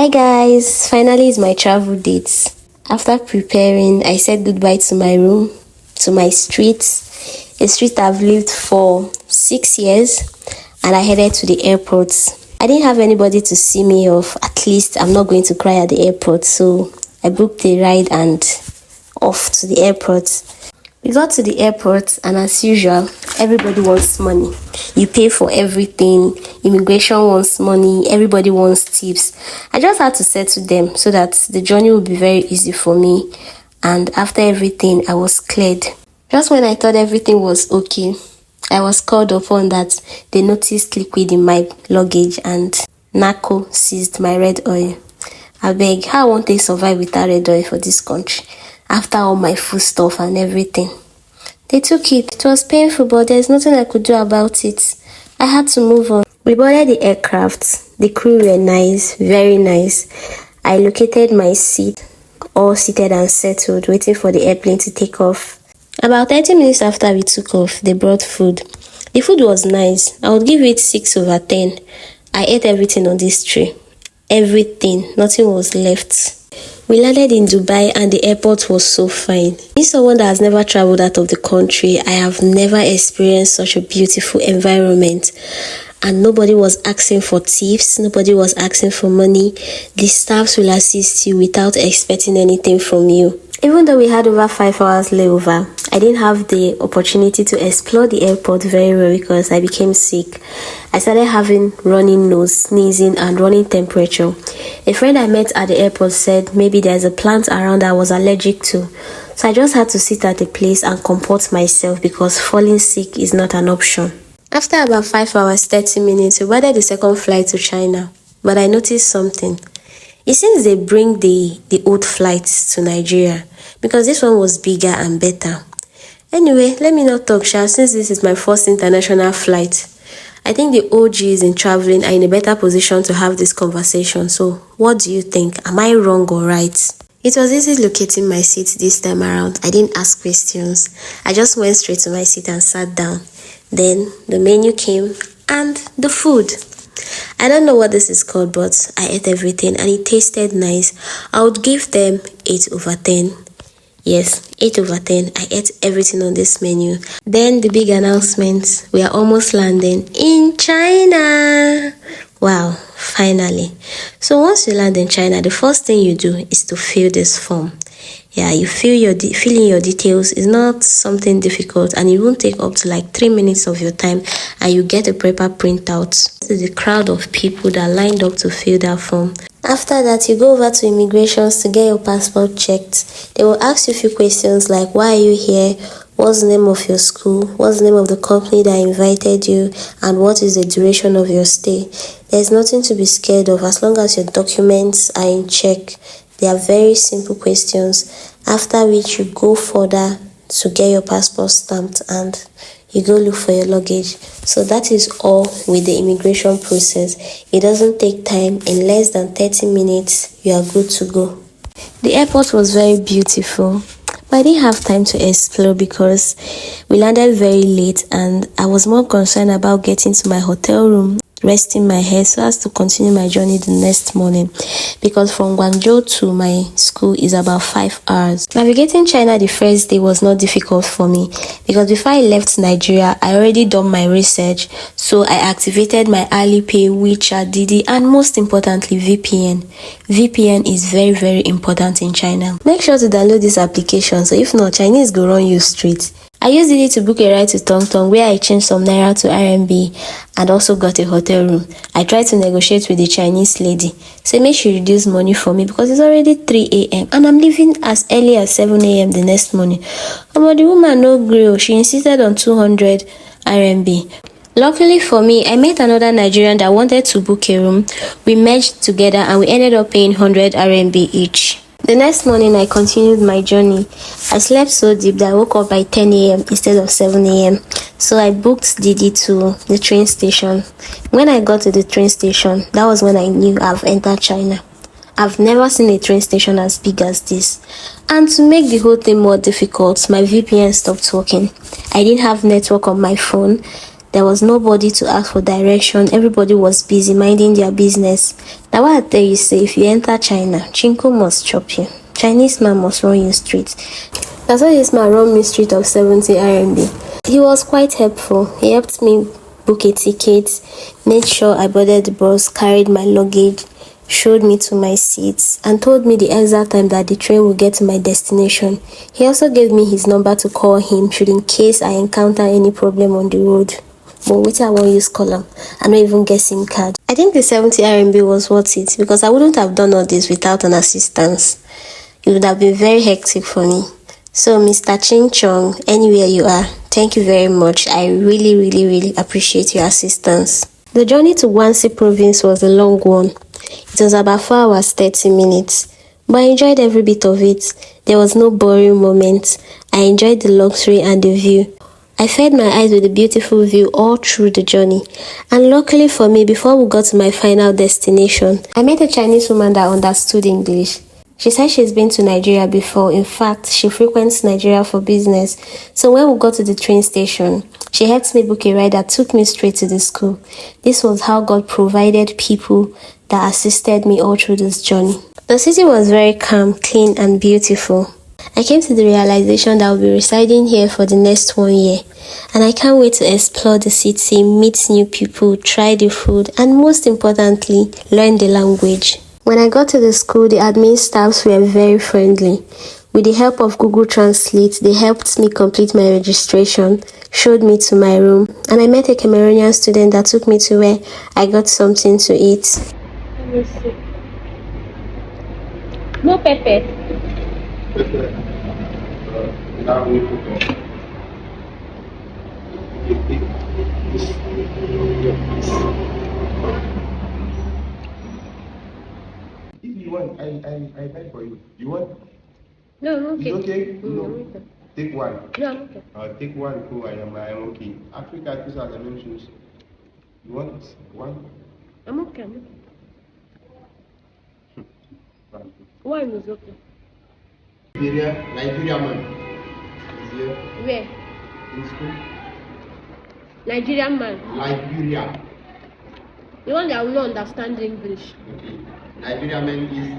Hi guys, finally it's my travel date. After preparing, I said goodbye to my room, to my street, a street I've lived for 6 years, and I headed to the airport. I didn't have anybody to see me off. At least I'm not going to cry at the airport, so I booked a ride and off to the airport. We got to the airport, and as usual, everybody wants money. You pay for everything. Immigration wants money. Everybody wants tips. I just had to settle them so that the journey would be very easy for me. And after everything, I was cleared. Just when I thought everything was okay, I was called upon that they noticed liquid in my luggage and narco seized my red oil. I beg, how won't they survive without red oil for this country? After all my food stuff and everything. They took it. It was painful, but there's nothing I could do about it. I had to move on. We boarded the aircraft. The crew were nice, very nice. I located my seat, all seated and settled, waiting for the airplane to take off. About 30 minutes after we took off, they brought food. The food was nice. I would give it 6 over 10. I ate everything on this tray. Everything. Nothing was left. We landed in Dubai and the airport was so fine. Being someone that has never traveled out of the country, I have never experienced such a beautiful environment. And nobody was asking for tips, nobody was asking for money. The staffs will assist you without expecting anything from you. Even though we had over 5 hours layover, I didn't have the opportunity to explore the airport very well because I became sick. I started having running nose, sneezing, and running temperature. A friend I met at the airport said maybe there's a plant around I was allergic to. So I just had to sit at a place and comport myself because falling sick is not an option. After about 5 hours, 30 minutes, we boarded the second flight to China. But I noticed something. It seems they bring the old flights to Nigeria because this one was bigger and better. Anyway, let me not talk since this is my first international flight. I think the OGs in traveling are in a better position to have this conversation. So, what do you think? Am I wrong or right? It was easy locating my seat this time around. I didn't ask questions. I just went straight to my seat and sat down. Then the menu came and the food. I don't know what this is called, but I ate everything and it tasted nice. I would give them 8 over 10. Yes, 8 over 10. I ate everything on this menu. Then the big announcement. We are almost landing in China. Wow, finally. So once you land in China, the first thing you do is to fill this form. Yeah, you fill in your details. It's not something difficult and it won't take up to like 3 minutes of your time and you get a proper printout. This is the crowd of people that lined up to fill that form. After that, you go over to immigrations to get your passport checked. They will ask you a few questions like, why are you here? What's the name of your school? What's the name of the company that invited you? And what is the duration of your stay? There's nothing to be scared of as long as your documents are in check. They are very simple questions, after which you go further to get your passport stamped and you go look for your luggage. So that is all with the immigration process. It doesn't take time. In less than 30 minutes, you are good to go. The airport was very beautiful, but I didn't have time to explore because we landed very late and I was more concerned about getting to my hotel room, resting my head so as to continue my journey the next morning, because from Guangzhou to my school is about 5 hours. Navigating China the first day was not difficult for me because before I left Nigeria, I already done my research, so I activated my Alipay, WeChat, Didi, and most importantly VPN. VPN is very, very important in China. Make sure to download this application, so if not, Chinese go run you straight. I used it to book a ride to Tong Tong where I changed some naira to RMB and also got a hotel room. I tried to negotiate with the Chinese lady, say make she reduce money for me because it's already 3 a.m. and I'm leaving as early as 7 a.m. the next morning. But the woman no gree. She insisted on 200 RMB. Luckily for me, I met another Nigerian that wanted to book a room. We merged together and we ended up paying 100 RMB each. The next morning, I continued my journey. I slept so deep that I woke up by 10 a.m. instead of 7 a.m. So I booked Didi to the train station. When I got to the train station, that was when I knew I've entered China. I've never seen a train station as big as this. And to make the whole thing more difficult, my VPN stopped working. I didn't have network on my phone. There was nobody to ask for direction. Everybody was busy minding their business. Now what I tell you say, if you enter China, Chinko must chop you. Chinese man must run you straight. That's why this man run me street of 70 RMB. He was quite helpful. He helped me book a ticket, made sure I boarded the bus, carried my luggage, showed me to my seats, and told me the exact time that the train will get to my destination. He also gave me his number to call him should in case I encounter any problem on the road. But wait, I won't use column. I don't even get SIM card. I think the 70 RMB was worth it because I wouldn't have done all this without an assistance. It would have been very hectic for me. So, Mr. Ching Chong, anywhere you are, thank you very much. I really appreciate your assistance. The journey to Guangxi province was a long one. It was about 4 hours 30 minutes. But I enjoyed every bit of it. There was no boring moment. I enjoyed the luxury and the view. I fed my eyes with the beautiful view all through the journey. And luckily for me, before we got to my final destination, I met a Chinese woman that understood English. She said she's been to Nigeria before. In fact, she frequents Nigeria for business. So when we got to the train station, she helped me book a ride that took me straight to the school. This was how God provided people that assisted me all through this journey. The city was very calm, clean, and beautiful. I came to the realization that I'll be residing here for the next 1 year. And I can't wait to explore the city, meet new people, try the food, and most importantly, learn the language. When I got to the school, the admin staffs were very friendly. With the help of Google Translate, they helped me complete my registration, showed me to my room, and I met a Cameroonian student that took me to where I got something to eat. Let me see. No pepper. If you want, I buy for you. You want? No, I'm okay. It's okay? No. Okay. Take one. No, I'm okay. Take one, two, I am okay. Africa, these are the main shoes. You want one? I'm okay. One is okay. Nigeria man. Is here. Where? In school. Nigerian man. Liberia. The one that will not understand English. Okay. Nigeria man is